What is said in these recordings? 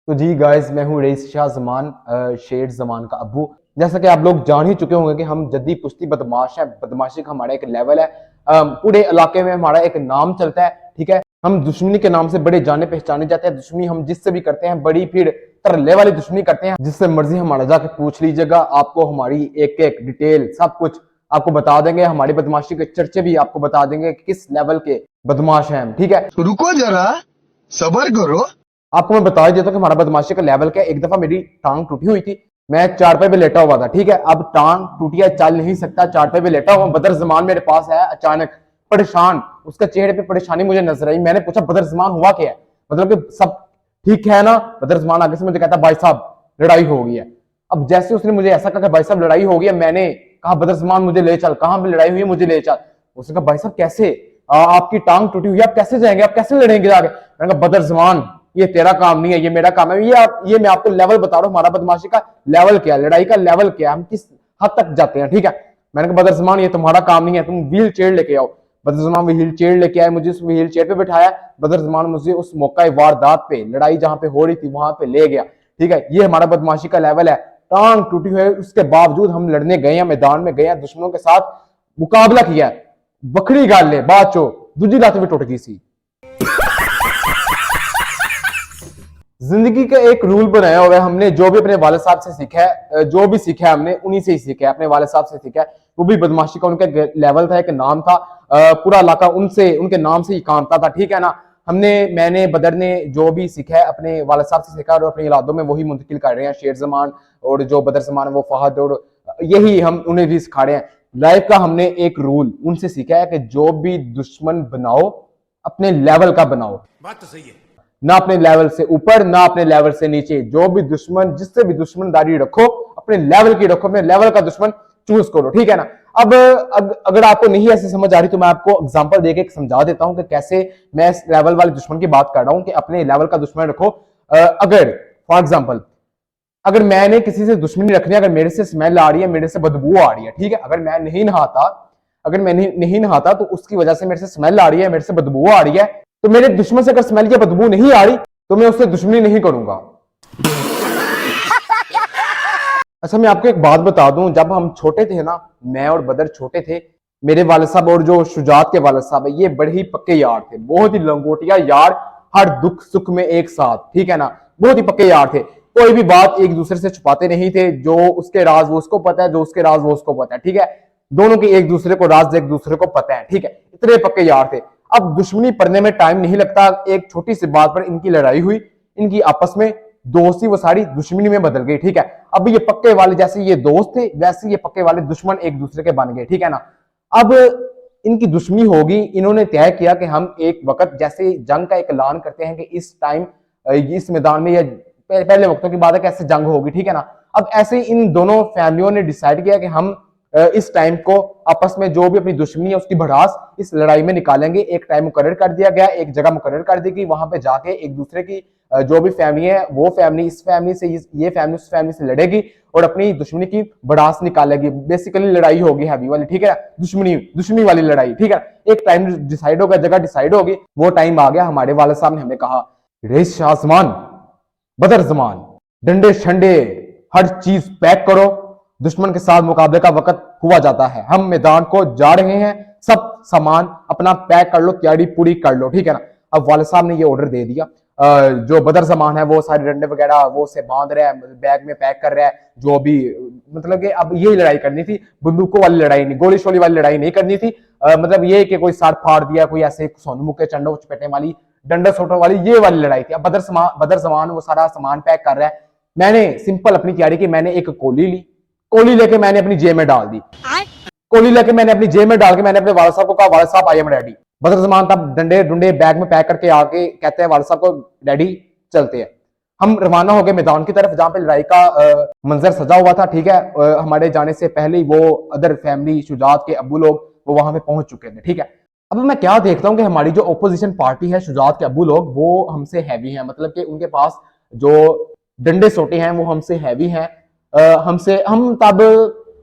तो जी गाइस, मैं हूँ रईस शाह जमान, शेर जमान का अब्बू। जैसा कि आप लोग जान ही चुके होंगे कि हम जद्दी पुश्ती बदमाश हैं। बदमाशी का हमारा एक लेवल है। पूरे इलाके में हमारा एक नाम चलता है। ठीक है, हम दुश्मनी के नाम से बड़े जाने पहचाने जाते हैं। दुश्मनी हम जिससे भी करते हैं बड़ी फिर तरले वाली दुश्मनी करते हैं। जिससे मर्जी हमारा जाके पूछ लीजिएगा, आपको हमारी एक एक डिटेल सब कुछ आपको बता देंगे। हमारी बदमाशी के चर्चे भी आपको बता देंगे कि किस लेवल के बदमाश हैं हम। ठीक है, रुको जरा, सबर करो। आपको मैं बता देता हूँ कि हमारा बदमाशी का लेवल क्या है। एक दफा मेरी टांग टूटी हुई थी, मैं चारपाई पे लेटा हुआ था। ठीक है, अब टांग टूटी है, चल नहीं सकता, चारपाई पे लेटा हुआ। बदर जमान मेरे पास आया अचानक, परेशान। उसका चेहरे पे परेशानी मुझे नजर आई। मैंने पूछा, बदर जमान हुआ क्या है, मतलब कि सब ठीक है ना। बदर जमान आगे से मुझे कहता, भाई साहब लड़ाई हो गई है। अब जैसे उसने मुझे ऐसा कहा कि भाई साहब लड़ाई हो गई है, मैंने कहा बदर जमान मुझे ले चल, कहां पे लड़ाई हुई है मुझे ले चल। उसने कहा भाई साहब कैसे, आपकी टांग टूटी हुई है, आप कैसे जाएंगे, आप कैसे लड़ेंगे आगे। मैंने कहा बदर जमान ये तेरा काम नहीं है, ये मेरा काम है। ये मैं आपको लेवल बता रहा हूँ, हमारा बदमाशी का लेवल क्या है, लड़ाई का लेवल क्या है, हम किस हद तक जाते हैं। ठीक है, मैंने कहा बदर जमान ये तुम्हारा काम नहीं है, तुम व्हील चेयर लेके आओ। बदर जमान व्हील चेयर लेके आए, मुझे उस व्हील चेयर पे बिठाया। बदर जमान मुझे उस मौका वारदात पे, लड़ाई जहां पे हो रही थी वहां पे ले गया। ठीक है, ये हमारा बदमाशी का लेवल है। टांग टूटी हुई है, उसके बावजूद हम लड़ने गए हैं, मैदान में गए हैं, दुश्मनों के साथ मुकाबला किया। बकरी गाल ले बात चो दूजी लात में टूट गई सी। जिंदगी का एक रूल बनाया हुआ है हमने, जो भी अपने वाले साहब से सीखा है, जो भी सीखा है हमने उन्हीं से ही सीखा है, अपने वाले साहब से सीखा है। वो भी बदमाशी का उनका लेवल था, एक नाम था। पूरा इलाका उनसे, उनके नाम से ही कामता था। ठीक है ना, मैंने बदर ने जो भी सीखा है अपने वाले साहब से सीखा और अपनी औलादों में वही मुंतकिल कर रहे हैं। शेर जमान और जो बदर जमान वो फहद, और यही हम उन्हें भी सिखा रहे हैं। लाइफ का हमने एक रूल उनसे सीखा है कि जो भी दुश्मन बनाओ अपने लेवल का बनाओ। बात तो सही है। ना अपने लेवल से ऊपर ना अपने लेवल से नीचे। जो भी दुश्मन, जिससे भी दुश्मनदारी रखो अपने लेवल की रखो, अपने लेवल का दुश्मन चूज करो। ठीक है ना। अब अगर आपको नहीं ऐसे समझ आ रही तो मैं आपको एग्जांपल देके समझा देता हूं कि कैसे मैं इस लेवल वाले दुश्मन की बात कर रहा हूं कि अपने लेवल का दुश्मन रखो। अगर फॉर एग्जाम्पल, अगर मैंने किसी से दुश्मनी रखनी है, अगर मेरे से स्मेल आ रही है, मेरे से बदबू आ रही है, ठीक है, अगर मैं नहीं नहाता, अगर मैं नहीं नहाता तो उसकी वजह से मेरे से स्मेल आ रही है, मेरे से बदबू आ रही है, तो मेरे दुश्मन से अगर स्मेल या बदबू नहीं आ रही तो मैं उससे दुश्मनी नहीं करूंगा। अच्छा, मैं आपको एक बात बता दूं, जब हम छोटे थे ना, मैं और बदर छोटे थे, मेरे वाले साहब और जो शुजात के वाले साहब है, ये बड़े ही पक्के यार थे, बहुत ही लंगोटिया यार, हर दुख सुख में एक साथ। ठीक है ना, बहुत ही पक्के यार थे। कोई भी बात एक दूसरे से छुपाते नहीं थे। जो उसके राज वो उसको पता है, जो उसके राज वो उसको पता है। ठीक है, दोनों के एक दूसरे को राज एक दूसरे को पता है। ठीक है, इतने पक्के यार थे। अब दुश्मनी पड़ने में टाइम नहीं लगता। एक छोटी सी बात पर इनकी लड़ाई हुई, इनकी आपस में दोस्ती वो सारी दुश्मनी में बदल गई। ठीक है, अब ये पक्के वाले, जैसे ये दोस्त थे वैसे ये पक्के वाले दुश्मन एक दूसरे के बन गए। ठीक है ना, अब इनकी दुश्मनी होगी। इन्होंने तय किया कि हम एक वक्त, जैसे जंग का एक ऐलान करते हैं कि इस टाइम इस मैदान में, या पहले वक्तों की बात है कैसे जंग होगी। ठीक है ना, अब ऐसे इन दोनों फैमिलियों ने डिसाइड किया कि हम इस टाइम को आपस में जो भी अपनी दुश्मनी है उसकी भड़ास इस लड़ाई में निकालेंगे। एक टाइम मुकर्रर कर दिया गया, एक जगह मुकर्रर कर दी गई, वहां पे जाके एक दूसरे की जो भी फैमिली है, वो फैमिली इस फैमिली से, ये फैमिली उस फैमिली से लड़ेगी और अपनी दुश्मनी की भड़ास निकालेगी। बेसिकली लड़ाई होगी हैवी वाली। ठीक है, दुश्मनी वाली लड़ाई। ठीक है, एक टाइम डिसाइड होगा, जगह डिसाइड होगी, वो टाइम आ गया। हमारे वाले साहब ने हमें कहा, रेस शाह जमान, बदर जमान, डंडे शंडे हर चीज पैक करो, दुश्मन के साथ मुकाबले का वक्त हुआ जाता है, हम मैदान को जा रहे हैं, सब सामान अपना पैक कर लो, तैयारी पूरी कर लो। ठीक है ना, अब वाले साहब ने ये ऑर्डर दे दिया। जो बदर जमान है वो सारे डंडे वगैरह वो से बांध रहा है, बैग में पैक कर रहा है, जो भी, मतलब कि अब यही लड़ाई करनी थी, बंदूकों वाली लड़ाई नहीं, गोली शोली वाली लड़ाई नहीं करनी थी। मतलब ये कि कोई साथ फाड़ दिया, कोई ऐसे सोनू मुक्के चंडो चपेटे वाली, डंडा सोटो वाली, ये वाली लड़ाई थी। अब बदर जमान वो सारा सामान पैक कर रहा है। मैंने सिंपल अपनी तैयारी की, मैंने एक कोली ली, कोली लेके मैंने अपनी जेब में डाल दी, कोली लेके मैंने अपनी जेब में डाल के मैंने अपने वाले साहब को कहा, वाले साहब आई एम रेडी। बदर जमान तब डंडे डुंडे बैग में पैक करके आके कहते हैं वाले साहब को, डैडी चलते हैं। हम रवाना हो गए मैदान की तरफ, जहां पे लड़ाई का मंजर सजा हुआ था। ठीक है, हमारे जाने से पहले ही वो अदर फैमिली, शुजात के अब्बू लोग वो वहां पे पहुंच चुके थे। ठीक है, अब मैं क्या देखता हूँ कि हमारी जो ओपोजिशन पार्टी है, शुजात के अब्बू लोग, वो हमसे हैवी हैं, मतलब कि उनके पास जो डंडे सोटे हैं वो हमसे हैवी हैं। हम तब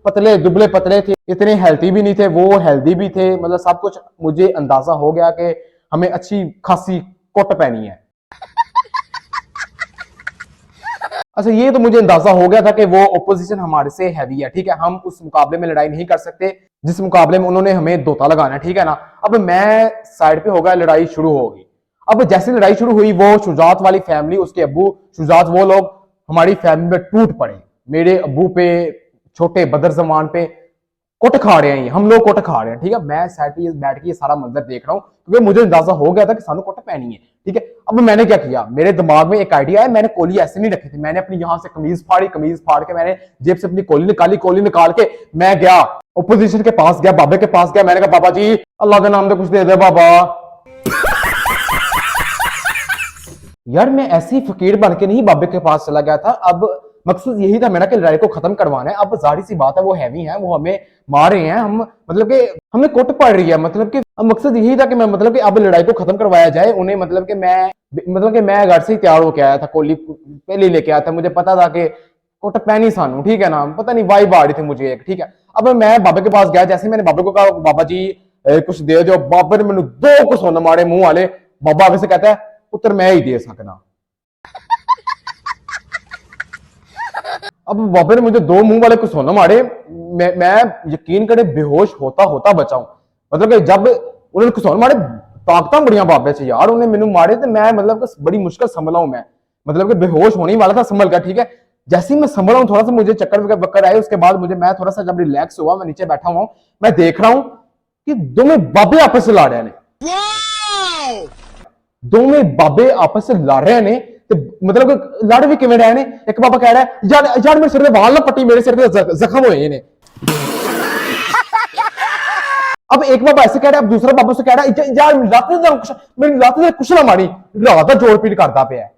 पतले दुबले पतले थे, इतने हेल्थी भी नहीं थे, वो हेल्दी भी थे, मतलब सब कुछ मुझे अंदाजा हो गया कि हमें अच्छी खासी कोट पहनी है। अच्छा, ये तो मुझे अंदाजा हो गया था कि वो ओपोजिशन हमारे से हैवी है, ठीक है। हम उस मुकाबले में लड़ाई नहीं कर सकते जिस मुकाबले में उन्होंने हमें धोता लगाना है, ठीक है ना। अब मैं साइड पे हो गया, लड़ाई शुरू होगी। अब जैसे लड़ाई शुरू हुई, वो शुजात वाली फैमिली, उसके अब्बू शुजात, वो लोग हमारी फैमिली में टूट पड़े। मेरे अब्बू पे, छोटे बदर जमान पे कुट खा रहे हैं, हम लोग कुट खा रहे हैं, ठीक है। मैं साइड पे बैठ के ये सारा मंजर देख रहा हूँ क्योंकि मुझे अंदाजा हो गया था कि सानू कुट पैनी है, ठीक है। अब मैंने क्या किया, मेरे दिमाग में एक आइडिया है। मैंने कोली ऐसे नहीं रखी थी, मैंने अपनी यहां से कमीज फाड़ी, कमीज फाड़ के मैंने जेब से अपनी कोली निकाली, कोली निकाल के मैं गया ओपोजिशन के पास गया, बाबे के पास गया। मैंने कहा बाबा जी अल्लाह के नाम से कुछ दे दे बाबा। यार मैं ऐसी फकीर बन के नहीं बाबे के पास चला गया था। अब मकसद यही था मेरा कि लड़ाई को खत्म करवाना है। अब जाहिर सी बात है वो हैवी है, वो हमें मार रहे हैं, हम मतलब कि हमें कुट पड़ रही है, मतलब कि अब मकसद यही था कि मैं मतलब कि अब लड़ाई को खत्म करवाया जाए उन्हें। मतलब कि मैं घर से ही तैयार होकर आया था, कोली पहले लेके आया था, मुझे पता था कि कुट पैनी सानू, ठीक है ना। पता नहीं वाइब आ रही थी मुझे एक, ठीक है। अब मैं बाबे के पास गया, जैसे मैंने बाबे को कहा बाबा जी कुछ दे दो, बाबा ने मैंने दो कुछ सोना मारे मुंह वाले। बाबा आगे से कहता है पुत्र मैं ही दे सकना। अब बाबे ने मुझे दो मुंह वाले कुछ सोना मारे, मैं यकीन करे बेहोश होता होता बचाऊं। मतलब कि जब उन्होंने कुछ सोना मारे, ताकत बढ़िया बाबे से यार, उन्हें मैंने मारे तो मैं मतलब कि बड़ी मुश्किल संभला हूं मैं, मतलब कि बेहोश होने वाला था, संभल गया, ठीक है। जैसे ही मैं संभला हूं, थोड़ा सा मुझे चक्कर वक्कर आए, उसके बाद मैं थोड़ा सा जब रिलैक्स हुआ, मैं नीचे बैठा हुआ, मैं देख रहा हूं कि दोनों बाबे आपस से लड़ रहे हैं, दोनों बाबे आपस से लड़ रहे हैं। तो मतलब लड़ भी किवें रहे ने। एक बाबा कह रहा है यार यार मेरे सिर पे वाल ना पट्टी, मेरे सिर पे जख्म हुए ने। अब एक बाबा ऐसे कह रहा है, अब दूसरा बाबा से कह रहा है यार मेरी लात ने कुछ ना मारी, रात का जोड़ पीट करता पे है।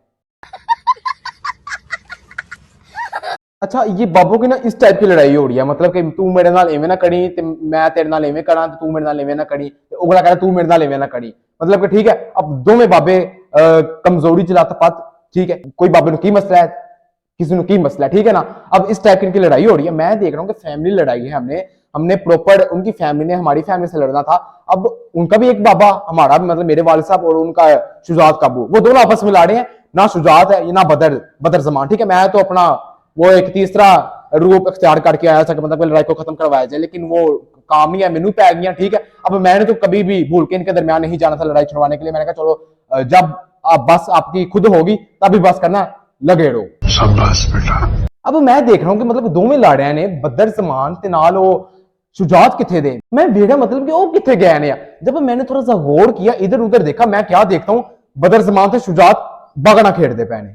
अच्छा, ये बाबों की ना इस टाइप की लड़ाई हो रही है, मतलब कि तू मेरे नाल एवें ना करी ते मैं तेरे नाल एवें करा, तू मेरे नाल एवें ना करी, अगला कह रहा तू मेरे नाल एवें ना करी, मतलब कि ठीक है। अब दोवें बाबे कमजोरी च लत पत, ठीक है। कोई बाबे नु की मसला है, किसी नु की मसला है, ठीक है ना। अब इस टाइप की लड़ाई हो रही है। मैं देख रहा हूँ कि फैमिली लड़ाई है, हमने प्रॉपर उनकी फैमिली ने हमारी फैमिली से लड़ना था। अब उनका भी एक बाबा, हमारा भी, मतलब मेरे वालिद साहब और उनका शुजात काबू, वो दोनों आपस में लड़ रहे हैं। ना शुजात है ना बदर जमान, ठीक है। मैं तो अपना वो एक तीसरा रूप अख्तियार करके आया था कि मतलब लड़ाई को खत्म करवाया जाए, लेकिन वो काम नहीं है, मेनू पै गया, ठीक है। अब मैंने तो कभी भी भूल के इनके दरमियान नहीं जाना था लड़ाई छुड़वाने के लिए। मैंने कहा चलो जब आप बस आपकी खुद होगी तभी बस करना, लगे रहो। शाबाश बेटा। अब मैं देख रहा हूं कि मतलब दोवें लाड़ियां ने, बदर जमान ते नाल वो शुजात किथे दे, मैं वेड़ा मतलब कि वो किथे गए ने। जब मैंने थोड़ा सा गौर किया, इधर उधर देखा, मैं क्या देखता हूं, बदर जमान ते शुजात बागड़ा खेड़ते पे ने।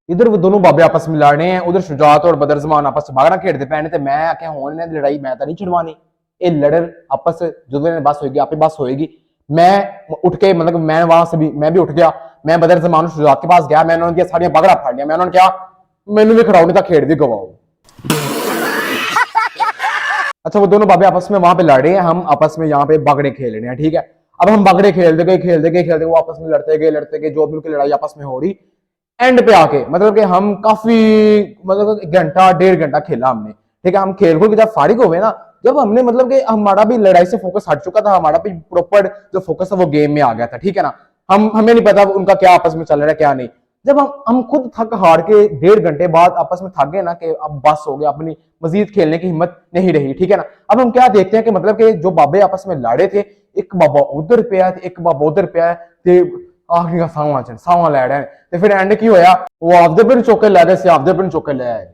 इधर वो दोनों बाबे आपस में लड़ रहे हैं, उधर शुजात और बदर जमान आपस में बागड़ा खेड़ते पे ने। ते मैं आख्या होने लड़ाई मैं तो नहीं छुड़वानी, ये लड़न आपस जो बस होगी आप बस होएगी। मैं उठ के मतलब मैं वहां से भी मैं भी उठ गया, मैं बदर जमान शुजात के पास गया, मैंने उनकी सारियां बागड़ा फाड़ लिया। मैं उन्होंने क्या मैनू भी खड़ाओ नहीं था, खेड़ भी गवाओ। अच्छा, वो दोनों बाबे आपस में वहां पे लड़ रहे हैं, हम आपस में यहाँ पे बागड़े खेल रहे हैं, ठीक है। अब हम बागड़े खेलते गए वो आपस में लड़ते गए जो भी उनकी लड़ाई आपस में हो रही, एंड पे आके मतलब कि हम काफी मतलब घंटा डेढ़ घंटा खेला हमने, ठीक है। हम खेल को जब फारिग हो गए ना, जब हमने मतलब कि हमारा भी लड़ाई से फोकस हट चुका था, हमारा भी प्रॉपर जो फोकस है वो गेम में आ गया था, ठीक है ना। हमें नहीं पता उनका क्या आपस में चल रहा है क्या नहीं। जब हम खुद थक हार के डेढ़ घंटे बाद आपस में थक गए ना कि अब बस हो गया, अपनी मजीद खेलने की हिम्मत नहीं रही, ठीक है ना। अब हम क्या देखते हैं कि मतलब कि जो बाबे आपस में लड़े थे, एक बाबा उधर पे है एक बाबा उधर पे है, आखिरी का सावा लै रहे हैं। फिर एंड की होया, वो आपदे पिंड चौके लै रहे से आपदे पिंड चौके ले आए।